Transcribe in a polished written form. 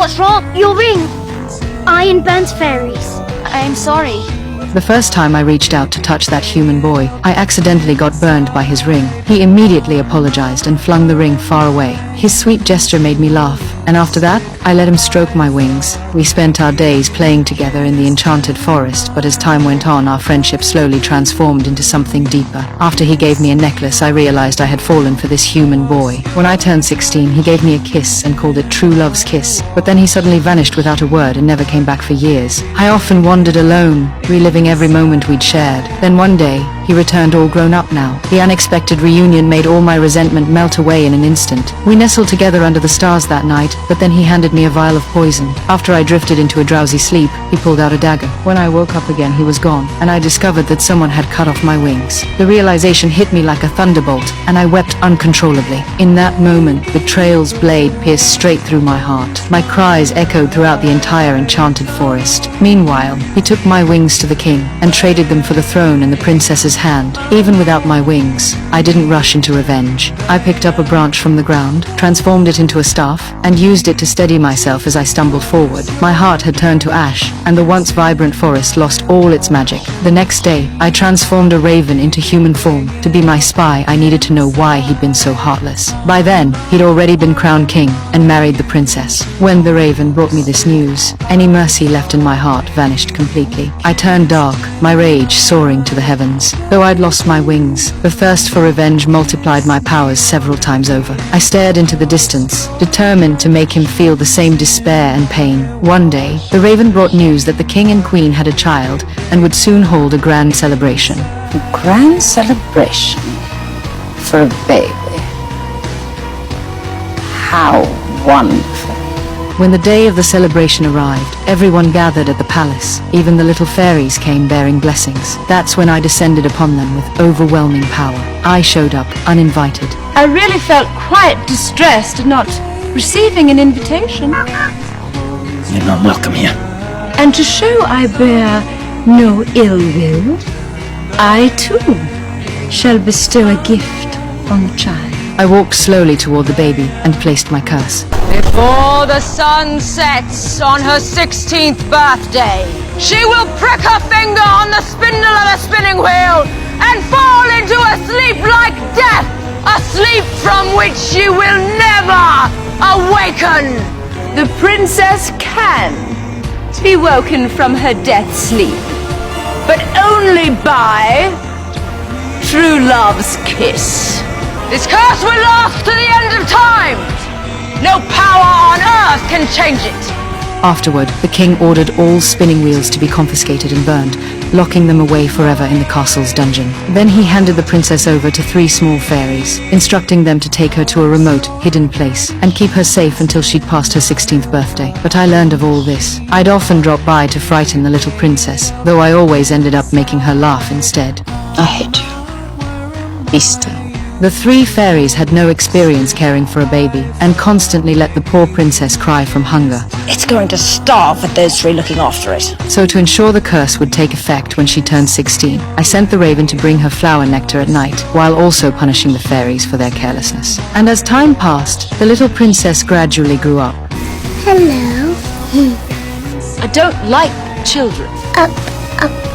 What's wrong? Your ring! Iron burns fairies. I'm sorry. The first time I reached out to touch that human boy, I accidentally got burned by his ring. He immediately apologized and flung the ring far away. His sweet gesture made me laugh, and after that, I let him stroke my wings. We spent our days playing together in the enchanted forest, but as time went on, our friendship slowly transformed into something deeper. After he gave me a necklace, I realized I had fallen for this human boy. When I turned 16, he gave me a kiss and called it true love's kiss, but then he suddenly vanished without a word and never came back for years. I often wandered alone, reliving every moment we'd shared. Then one day, he returned all grown up now. The unexpected reunion made all my resentment melt away in an instant. We nestled together under the stars that night, but then he handed me a vial of poison. After I drifted into a drowsy sleep, he pulled out a dagger. When I woke up again, he was gone, and I discovered that someone had cut off my wings. The realization hit me like a thunderbolt, and I wept uncontrollably. In that moment, Betrayal's blade pierced straight through my heart. My cries echoed throughout the entire enchanted forest. Meanwhile, he took my wings to the king, and traded them for the throne and the princess's hand. Even without my wings, I didn't rush into revenge. I picked up a branch from the ground, transformed it into a staff, and used it to steady myself as I stumbled forward. My heart had turned to ash, and the once vibrant forest lost all its magic. The next day, I transformed a raven into human form. To be my spy, I needed to know why he'd been so heartless. By then, he'd already been crowned king and married the princess. When the raven brought me this news, any mercy left in my heart vanished completely. I turned dark, my rage soaring to the heavens. Though I'd lost my wings, the thirst for revenge multiplied my powers several times over. I stared into the distance, determined to make him feel the same despair and pain. One day, the raven brought news that the king and queen had a child and would soon hold a grand celebration. A grand celebration for a baby. How wonderful. When the day of the celebration arrived, everyone gathered at the palace. Even the little fairies came bearing blessings. That's when I descended upon them with overwhelming power. I showed up, uninvited. I really felt quite distressed at not receiving an invitation. You're not welcome here. And to show I bear no ill will, I too shall bestow a gift on the child. I walked slowly toward the baby and placed my curse. Before the sun sets on her 16th birthday, she will prick her finger on the spindle of a spinning wheel and fall into a sleep like death, a sleep from which she will never awaken. The princess can be woken from her death sleep, but only by true love's kiss. This curse will last to the end of time. No power on earth can change it. Afterward, the king ordered all spinning wheels to be confiscated and burned, locking them away forever in the castle's dungeon. Then he handed the princess over to 3 small fairies, instructing them to take her to a remote, hidden place and keep her safe until she'd passed her 16th birthday. But I learned of all this. I'd often drop by to frighten the little princess, though I always ended up making her laugh instead. I hate you. Be still. The 3 fairies had no experience caring for a baby and constantly let the poor princess cry from hunger. It's going to starve with those 3 looking after it. So to ensure the curse would take effect when she turned 16, I sent the raven to bring her flower nectar at night, while also punishing the fairies for their carelessness. And as time passed, the little princess gradually grew up. Hello. I don't like children. Up, up.